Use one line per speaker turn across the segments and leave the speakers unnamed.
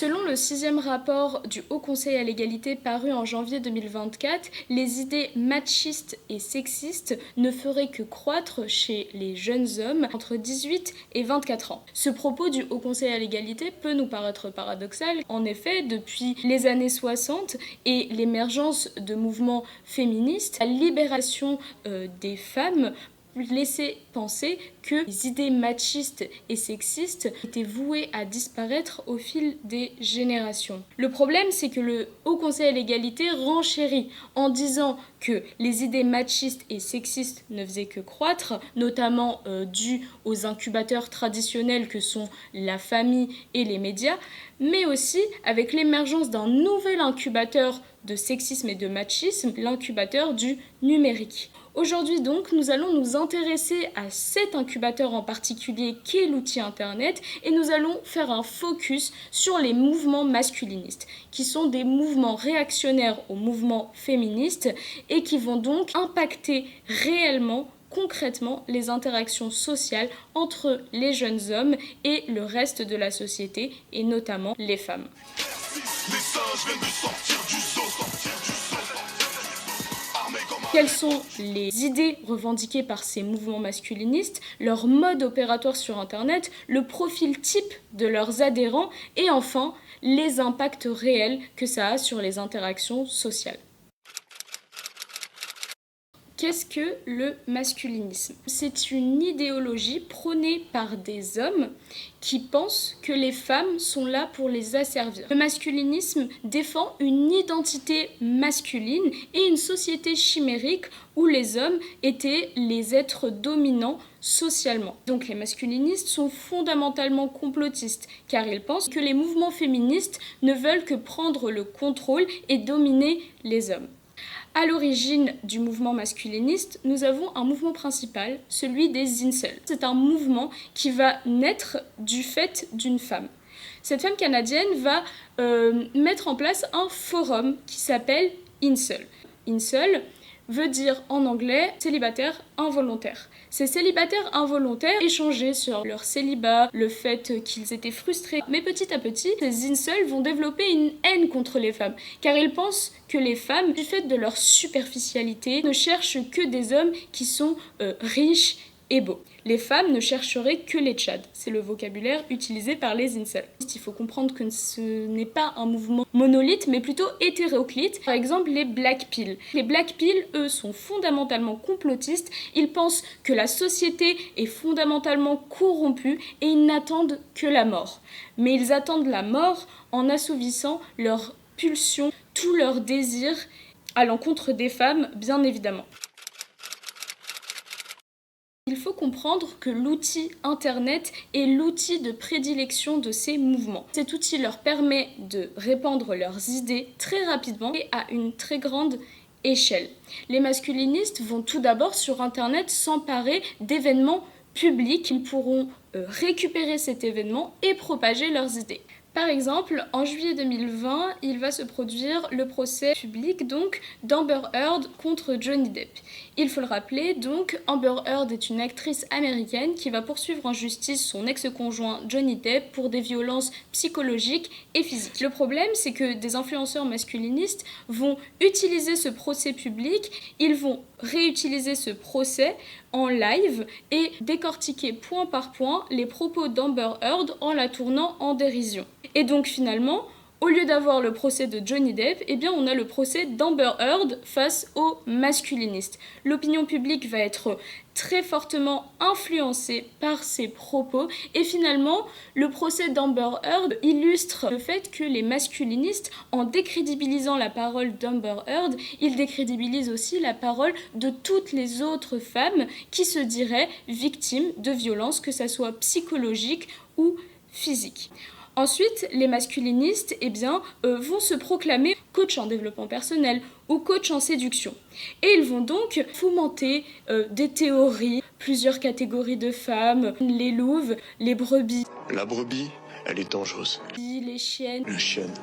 Selon le 6e rapport du Haut Conseil à l'égalité paru en janvier 2024, les idées machistes et sexistes ne feraient que croître chez les jeunes hommes entre 18 et 24 ans. Ce propos du Haut Conseil à l'égalité peut nous paraître paradoxal. En effet, depuis les années 60 et l'émergence de mouvements féministes, la libération des femmes laisser penser que les idées machistes et sexistes étaient vouées à disparaître au fil des générations. Le problème, c'est que le Haut Conseil à l'égalité renchérit en disant que les idées machistes et sexistes ne faisaient que croître, notamment dû aux incubateurs traditionnels que sont la famille et les médias, mais aussi avec l'émergence d'un nouvel incubateur de sexisme et de machisme, l'incubateur du numérique. Aujourd'hui donc, nous allons nous intéresser à cet incubateur en particulier qu'est l'outil Internet et nous allons faire un focus sur les mouvements masculinistes, qui sont des mouvements réactionnaires aux mouvements féministes et qui vont donc impacter réellement concrètement les interactions sociales entre les jeunes hommes et le reste de la société, et notamment les femmes. Quelles sont les idées revendiquées par ces mouvements masculinistes, leur mode opératoire sur Internet, le profil type de leurs adhérents et enfin les impacts réels que ça a sur les interactions sociales. Qu'est-ce que le masculinisme ? C'est une idéologie prônée par des hommes qui pensent que les femmes sont là pour les asservir. Le masculinisme défend une identité masculine et une société chimérique où les hommes étaient les êtres dominants socialement. Donc les masculinistes sont fondamentalement complotistes car ils pensent que les mouvements féministes ne veulent que prendre le contrôle et dominer les hommes. À l'origine du mouvement masculiniste, nous avons un mouvement principal, celui des incels. C'est un mouvement qui va naître du fait d'une femme. Cette femme canadienne va mettre en place un forum qui s'appelle Incel. Incel veut dire en anglais célibataire involontaire. Ces célibataires involontaires échangeaient sur leur célibat, le fait qu'ils étaient frustrés. Mais petit à petit, ces incels vont développer une haine contre les femmes, car ils pensent que les femmes, du fait de leur superficialité, ne cherchent que des hommes qui sont riches et beaux. Les femmes ne chercheraient que les tchads. C'est le vocabulaire utilisé par les incels. Il faut comprendre que ce n'est pas un mouvement monolithe, mais plutôt hétéroclite. Par exemple, les Black Pill. Les Black Pill, eux, sont fondamentalement complotistes. Ils pensent que la société est fondamentalement corrompue et ils n'attendent que la mort. Mais ils attendent la mort en assouvissant leurs pulsions, tous leurs désirs à l'encontre des femmes, bien évidemment. Il faut comprendre que l'outil Internet est l'outil de prédilection de ces mouvements. Cet outil leur permet de répandre leurs idées très rapidement et à une très grande échelle. Les masculinistes vont tout d'abord sur Internet s'emparer d'événements publics. Ils pourront récupérer cet événement et propager leurs idées. Par exemple, en juillet 2020, il va se produire le procès public donc d'Amber Heard contre Johnny Depp. Il faut le rappeler, donc Amber Heard est une actrice américaine qui va poursuivre en justice son ex-conjoint Johnny Depp pour des violences psychologiques et physiques. Le problème, c'est que des influenceurs masculinistes vont utiliser ce procès public, ils vont réutiliser ce procès en live et décortiquer point par point les propos d'Amber Heard en la tournant en dérision. Et donc finalement, au lieu d'avoir le procès de Johnny Depp, eh bien on a le procès d'Amber Heard face aux masculinistes. L'opinion publique va être très fortement influencée par ces propos et finalement le procès d'Amber Heard illustre le fait que les masculinistes, en décrédibilisant la parole d'Amber Heard, ils décrédibilisent aussi la parole de toutes les autres femmes qui se diraient victimes de violences, que ça soit psychologique ou physique. Ensuite, les masculinistes vont se proclamer coach en développement personnel ou coach en séduction. Et ils vont donc fomenter des théories, plusieurs catégories de femmes, les louves, les brebis.
La brebis, elle est dangereuse.
Les chiennes.
La chienne,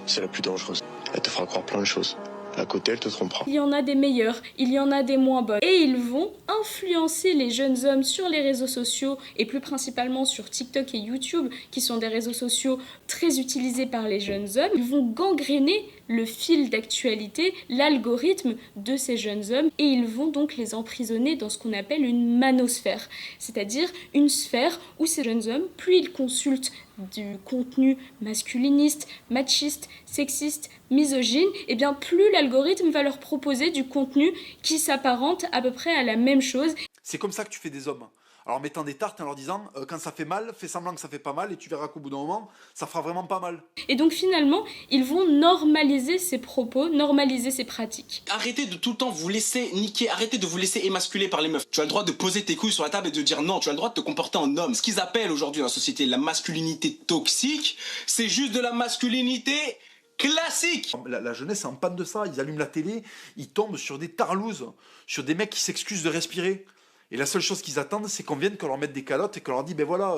c'est la plus dangereuse. Elle te fera croire plein de choses. À côté, elle te trompera.
Il y en a des meilleurs, il y en a des moins bonnes. Et ils vont influencer les jeunes hommes sur les réseaux sociaux, et plus principalement sur TikTok et YouTube, qui sont des réseaux sociaux très utilisés par les jeunes hommes. Ils vont gangréner le fil d'actualité, l'algorithme de ces jeunes hommes, et ils vont donc les emprisonner dans ce qu'on appelle une manosphère, c'est-à-dire une sphère où ces jeunes hommes, plus ils consultent du contenu masculiniste, machiste, sexiste, misogyne, et bien plus l'algorithme va leur proposer du contenu qui s'apparente à peu près à la même chose.
C'est comme ça que tu fais des hommes. Alors en mettant des tartes en leur disant quand ça fait mal, fais semblant que ça fait pas mal et tu verras qu'au bout d'un moment, ça fera vraiment pas mal.
Et donc finalement, ils vont normaliser ces propos, normaliser ces pratiques.
Arrêtez de tout le temps vous laisser niquer, arrêtez de vous laisser émasculer par les meufs. Tu as le droit de poser tes couilles sur la table et de dire non, tu as le droit de te comporter en homme. Ce qu'ils appellent aujourd'hui dans la société la masculinité toxique, c'est juste de la masculinité classique.
La jeunesse est en panne de ça, ils allument la télé, ils tombent sur des tarlouses, sur des mecs qui s'excusent de respirer. Et la seule chose qu'ils attendent, c'est qu'on vienne, qu'on leur mette des calottes et qu'on leur dit, ben voilà,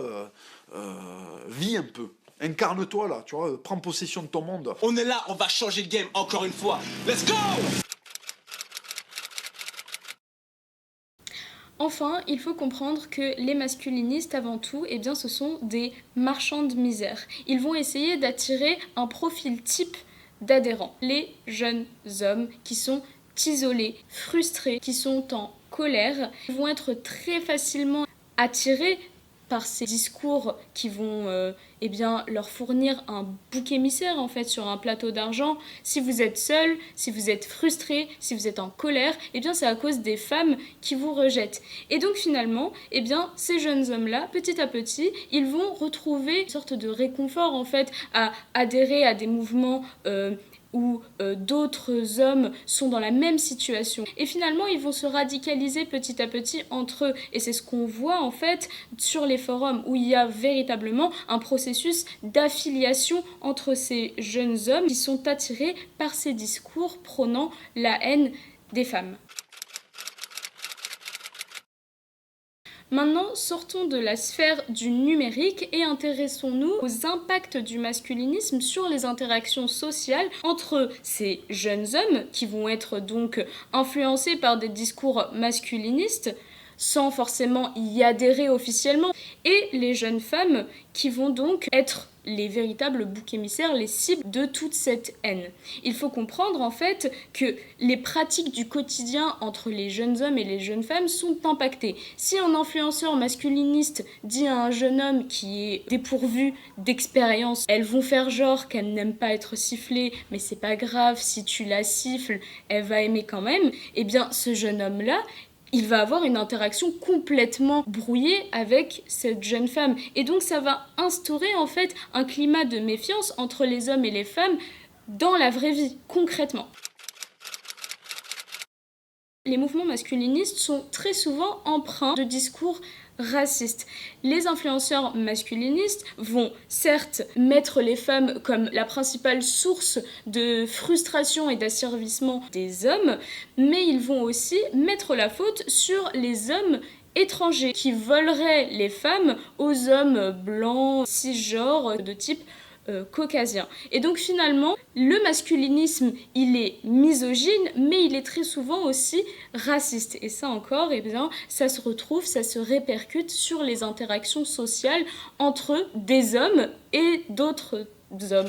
vis un peu. Incarne-toi là, tu vois, prends possession de ton monde.
On est là, on va changer le game encore une fois. Let's go!
Enfin, il faut comprendre que les masculinistes, avant tout, eh bien, ce sont des marchands de misère. Ils vont essayer d'attirer un profil type d'adhérents. Les jeunes hommes qui sont isolés, frustrés, qui sont en colère, vont être très facilement attirés par ces discours qui vont eh bien, leur fournir un bouc émissaire en fait sur un plateau d'argent. Si vous êtes seul, si vous êtes frustré, si vous êtes en colère, eh bien c'est à cause des femmes qui vous rejettent. Et donc finalement, eh bien ces jeunes hommes-là, petit à petit, ils vont retrouver une sorte de réconfort en fait à adhérer à des mouvements où d'autres hommes sont dans la même situation. Et finalement, ils vont se radicaliser petit à petit entre eux. Et c'est ce qu'on voit en fait sur les forums, où il y a véritablement un processus d'affiliation entre ces jeunes hommes qui sont attirés par ces discours prônant la haine des femmes. Maintenant, sortons de la sphère du numérique et intéressons-nous aux impacts du masculinisme sur les interactions sociales entre ces jeunes hommes qui vont être donc influencés par des discours masculinistes sans forcément y adhérer officiellement, et les jeunes femmes qui vont donc être les véritables boucs émissaires, les cibles de toute cette haine. Il faut comprendre en fait que les pratiques du quotidien entre les jeunes hommes et les jeunes femmes sont impactées. Si un influenceur masculiniste dit à un jeune homme qui est dépourvu d'expérience, elles vont faire genre qu'elle n'aime pas être sifflée, mais c'est pas grave, si tu la siffles, elle va aimer quand même, eh bien ce jeune homme-là, il va avoir une interaction complètement brouillée avec cette jeune femme. Et donc ça va instaurer en fait un climat de méfiance entre les hommes et les femmes dans la vraie vie, concrètement. Les mouvements masculinistes sont très souvent empreints de discours racistes. Les influenceurs masculinistes vont certes mettre les femmes comme la principale source de frustration et d'asservissement des hommes, mais ils vont aussi mettre la faute sur les hommes étrangers qui voleraient les femmes aux hommes blancs, cisgenres, de type caucasien. Et donc finalement, le masculinisme, il est misogyne, mais il est très souvent aussi raciste. Et ça encore, eh bien, ça se retrouve, ça se répercute sur les interactions sociales entre des hommes et d'autres hommes.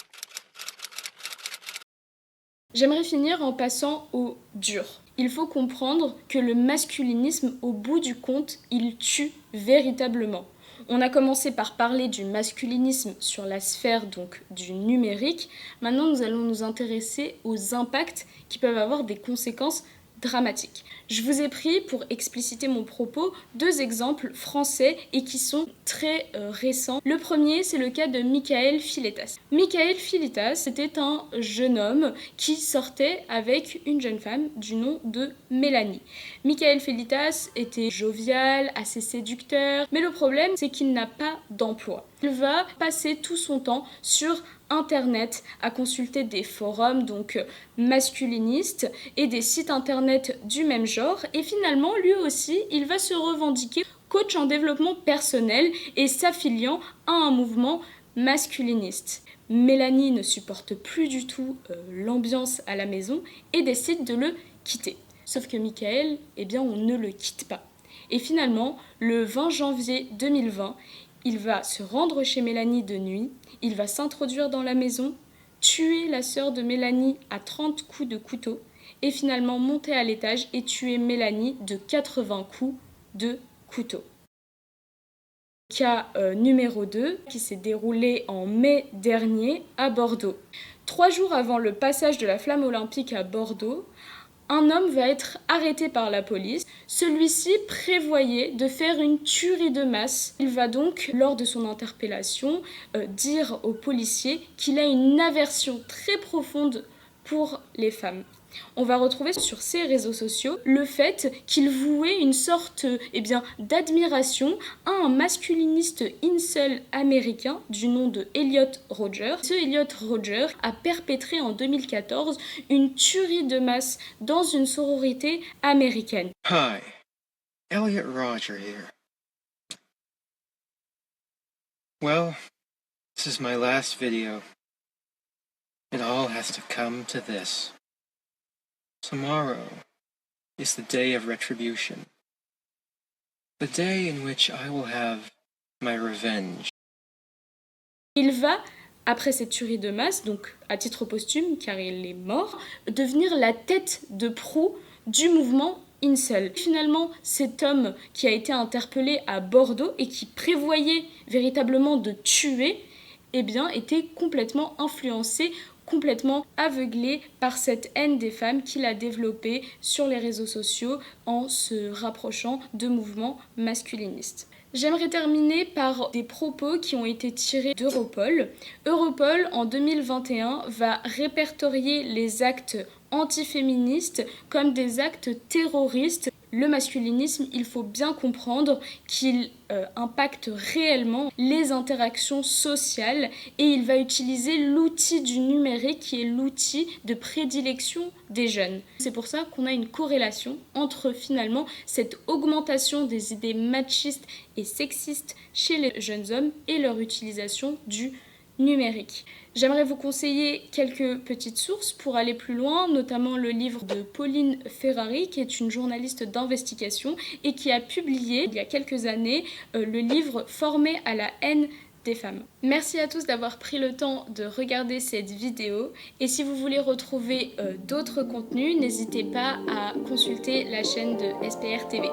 J'aimerais finir en passant au dur. Il faut comprendre que le masculinisme, au bout du compte, il tue véritablement. On a commencé par parler du masculinisme sur la sphère donc du numérique. Maintenant, nous allons nous intéresser aux impacts qui peuvent avoir des conséquences dramatiques. Je vous ai pris, pour expliciter mon propos, 2 exemples français et qui sont très récents. Le premier, c'est le cas de Michael Filitas. Michael Filitas, c'était un jeune homme qui sortait avec une jeune femme du nom de Mélanie. Michael Filitas était jovial, assez séducteur, mais le problème, c'est qu'il n'a pas d'emploi. Il va passer tout son temps sur Internet à consulter des forums donc masculinistes et des sites internet du même genre, et finalement lui aussi il va se revendiquer coach en développement personnel et s'affiliant à un mouvement masculiniste. Mélanie ne supporte plus du tout l'ambiance à la maison et décide de le quitter. Sauf que Michael, eh bien, on ne le quitte pas. Et finalement, le 20 janvier 2020, il va se rendre chez Mélanie de nuit, il va s'introduire dans la maison, tuer la sœur de Mélanie à 30 coups de couteau et finalement monter à l'étage et tuer Mélanie de 80 coups de couteau. Cas numéro 2 qui s'est déroulé en mai dernier à Bordeaux. 3 jours avant le passage de la flamme olympique à Bordeaux, un homme va être arrêté par la police. Celui-ci prévoyait de faire une tuerie de masse. Il va donc, lors de son interpellation, dire aux policiers qu'il a une aversion très profonde pour les femmes. On va retrouver sur ses réseaux sociaux le fait qu'il vouait une sorte d'admiration à un masculiniste incel américain du nom de Elliot Rodger. Ce Elliot Rodger a perpétré en 2014 une tuerie de masse dans une sororité américaine.
Hi, Elliot Rodger here. Well, this is my last video. It all has to come to this. Tomorrow is the day of retribution. The day in which I will have my revenge.
Il va, après cette tuerie de masse, donc à titre posthume, car il est mort, devenir la tête de proue du mouvement incel. Finalement, cet homme qui a été interpellé à Bordeaux et qui prévoyait véritablement de tuer, était complètement influencé, complètement aveuglé par cette haine des femmes qu'il a développée sur les réseaux sociaux en se rapprochant de mouvements masculinistes. J'aimerais terminer par des propos qui ont été tirés d'Europol. Europol, en 2021, va répertorier les actes antiféministes comme des actes terroristes. Le masculinisme, il faut bien comprendre qu'il impacte réellement les interactions sociales et il va utiliser l'outil du numérique qui est l'outil de prédilection des jeunes. C'est pour ça qu'on a une corrélation entre finalement cette augmentation des idées machistes et sexistes chez les jeunes hommes et leur utilisation du numérique. J'aimerais vous conseiller quelques petites sources pour aller plus loin, notamment le livre de Pauline Ferrari, qui est une journaliste d'investigation et qui a publié il y a quelques années le livre Formé à la haine des femmes. Merci à tous d'avoir pris le temps de regarder cette vidéo et si vous voulez retrouver d'autres contenus, n'hésitez pas à consulter la chaîne de SPR TV.